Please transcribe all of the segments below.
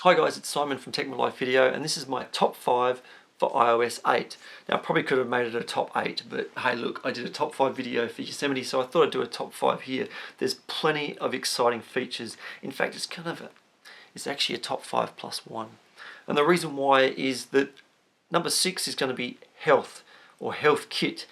Hi guys, it's Simon from Tech My Life Video, and this is my top 5 for iOS 8. Now I probably could have made it a top 8, but hey look, I did a top 5 video for Yosemite, so I thought I'd do a top 5 here. There's plenty of exciting features. In fact, it's actually a top 5 plus 1. And the reason why is that number 6 is going to be health, or health kit.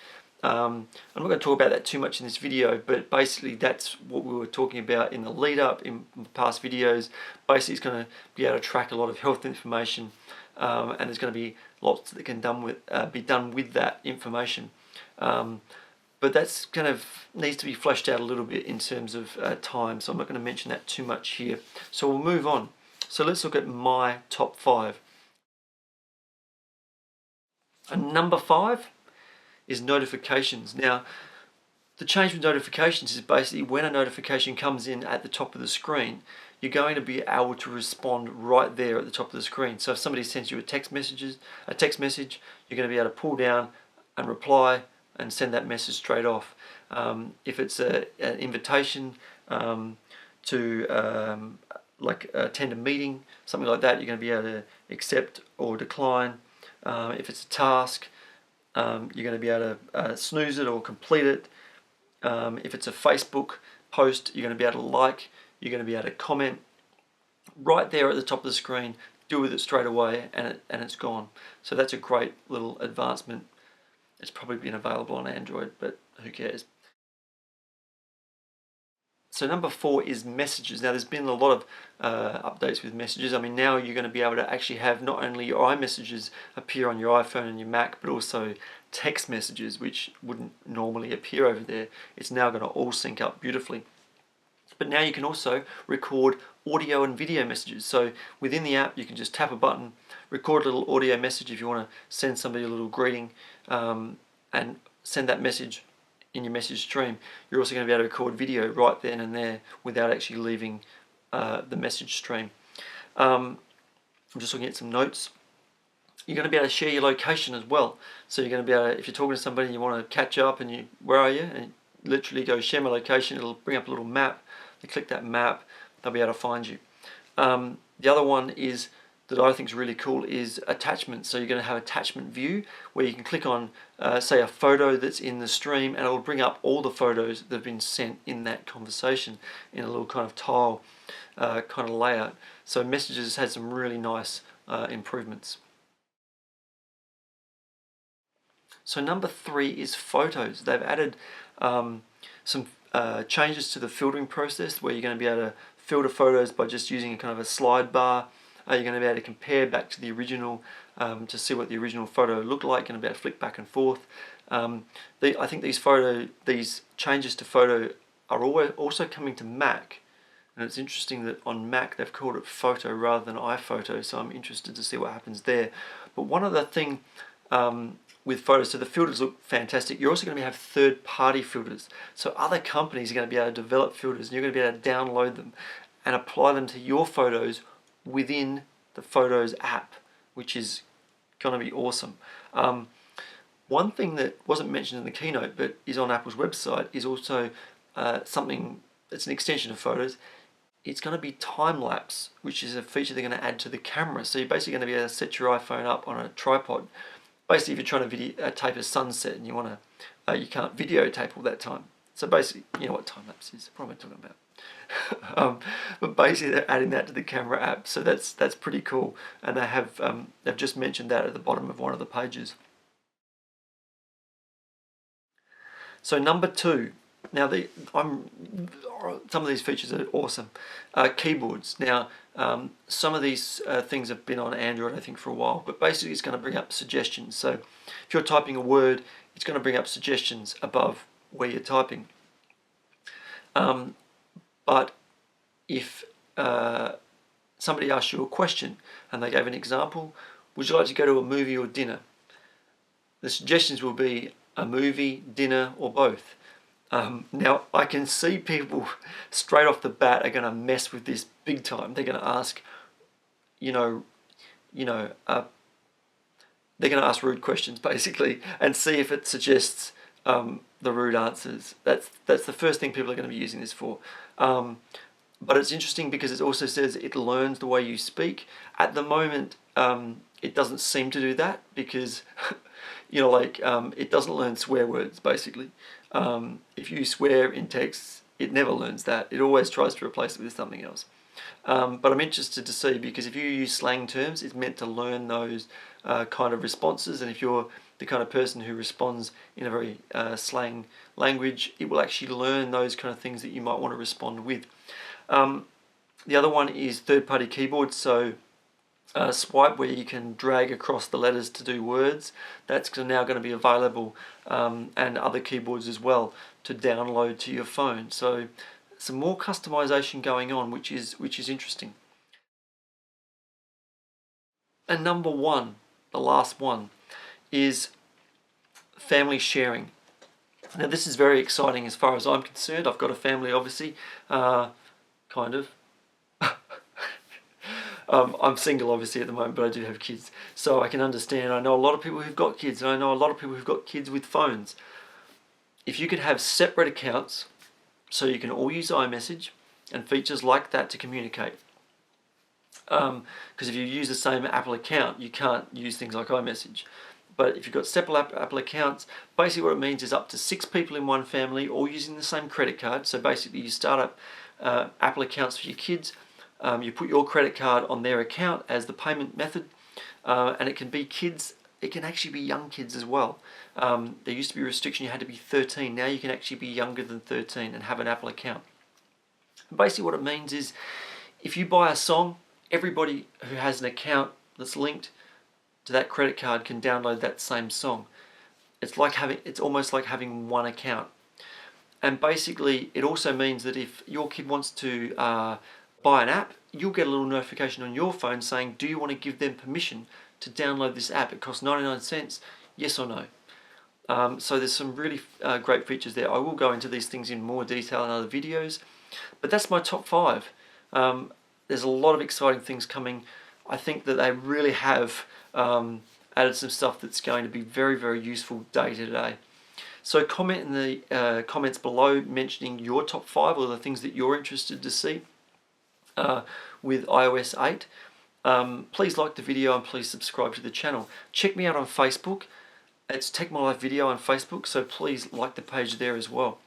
I'm not going to talk about that too much in this video, but basically that's what we were talking about in the lead up in past videos. Basically it's going to be able to track a lot of health information, and there's going to be lots that can be done with that information. But that's kind of needs to be fleshed out a little bit in terms of time, so I'm not going to mention that too much here. So we'll move on. So let's look at my top 5. And number 5 is notifications. Now, the change with notifications is basically when a notification comes in at the top of the screen, you're going to be able to respond right there at the top of the screen. So if somebody sends you a text message, you're going to be able to pull down and reply and send that message straight off. If it's an invitation to attend a meeting, something like that, you're going to be able to accept or decline. If it's a task, you're going to be able to snooze it or complete it. If it's a Facebook post, you're going to be able to like, you're going to be able to comment right there at the top of the screen, do with it straight away, and it's gone. So that's a great little advancement. It's probably been available on Android, but who cares? So number 4 is messages. Now there's been a lot of updates with messages. I mean, now you're going to be able to actually have not only your iMessages appear on your iPhone and your Mac, but also text messages, which wouldn't normally appear over there. It's now going to all sync up beautifully. But now you can also record audio and video messages. So within the app, you can just tap a button, record a little audio message if you want to send somebody a little greeting, and send that message in your message stream. You're also going to be able to record video right then and there without actually leaving the message stream. I'm just looking at some notes. You're going to be able to share your location as well. So you're going to be able to, if you're talking to somebody and you want to catch up and where are you? And literally go share my location, it'll bring up a little map. You click that map, they'll be able to find you. The other one is that I think is really cool is attachments. So you're going to have attachment view where you can click on say a photo that's in the stream, and it'll bring up all the photos that have been sent in that conversation in a little kind of tile kind of layout. So Messages has some really nice improvements. So number 3 is photos. They've added some changes to the filtering process where you're going to be able to filter photos by just using a kind of a slide bar. You're going to be able to compare back to the original to see what the original photo looked like. You're going to be able to flick back and forth. I think these changes to photo are also coming to Mac, and it's interesting that on Mac they've called it Photo rather than iPhoto. So I'm interested to see what happens there. But one other thing with photos, so the filters look fantastic. You're also going to have third-party filters. So other companies are going to be able to develop filters, and you're going to be able to download them and apply them to your photos within the Photos app, which is going to be awesome. One thing that wasn't mentioned in the keynote but is on Apple's website is also something that's an extension of Photos. It's going to be time-lapse, which is a feature they're going to add to the camera. So you're basically going to be able to set your iPhone up on a tripod. Basically, if you're trying to tape a sunset and you can't videotape all that time. So basically, you know what time-lapse is. What am I talking about? But basically they're adding that to the camera app, so that's pretty cool, and they've just mentioned that at the bottom of one of the pages. So number 2, now some of these features are awesome. Keyboards. Now some of these things have been on Android I think for a while, but basically it's going to bring up suggestions. So if you're typing a word, it's going to bring up suggestions above where you're typing. But if somebody asks you a question and they gave an example, would you like to go to a movie or dinner? The suggestions will be a movie, dinner, or both. Now I can see people straight off the bat are going to mess with this big time. They're going to ask, they're going to ask rude questions basically and see if it suggests the rude answers. That's the first thing people are going to be using this for. But it's interesting because it also says it learns the way you speak. At the moment, it doesn't seem to do that because, it doesn't learn swear words, basically. If you swear in text, it never learns that. It always tries to replace it with something else. But I'm interested to see, because if you use slang terms, it's meant to learn those kind of responses. And if you're the kind of person who responds in a very slang language, it will actually learn those kind of things that you might want to respond with. The other one is third-party keyboards. So Swipe, where you can drag across the letters to do words, that's now going to be available, and other keyboards as well, to download to your phone. So some more customization going on, which is interesting. And number one, the last one, is family sharing. Now this is very exciting as far as I'm concerned. I've got a family, obviously, kind of. I'm single, obviously, at the moment, but I do have kids. So I can understand. I know a lot of people who've got kids, and I know a lot of people who've got kids with phones. If you could have separate accounts, so you can all use iMessage and features like that to communicate. Because if you use the same Apple account, you can't use things like iMessage. But if you've got separate Apple accounts, basically what it means is up to 6 people in one family all using the same credit card. So basically you start up Apple accounts for your kids. You put your credit card on their account as the payment method, and it can be kids. It can actually be young kids as well. There used to be a restriction, you had to be 13. Now you can actually be younger than 13 and have an Apple account. And basically what it means is, if you buy a song, everybody who has an account that's linked to that credit card can download that same song. It's almost like having one account. And basically it also means that if your kid wants to buy an app, you'll get a little notification on your phone saying, do you want to give them permission to download this app? It costs 99 cents, yes or no. So there's some really great features there. I will go into these things in more detail in other videos, but that's my top 5. There's a lot of exciting things coming. I think that they really have added some stuff that's going to be very, very useful day to day. So comment in the comments below mentioning your top 5 or the things that you're interested to see with iOS 8. Please like the video and please subscribe to the channel. Check me out on Facebook. It's Tech My Life Video on Facebook, so please like the page there as well.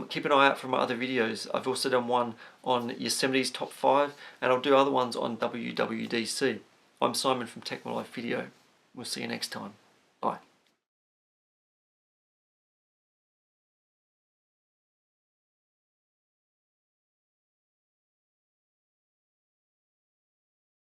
Keep an eye out for my other videos. I've also done one on Yosemite's top 5, and I'll do other ones on WWDC. I'm Simon from Tech My Life Video. We'll see you next time. Bye.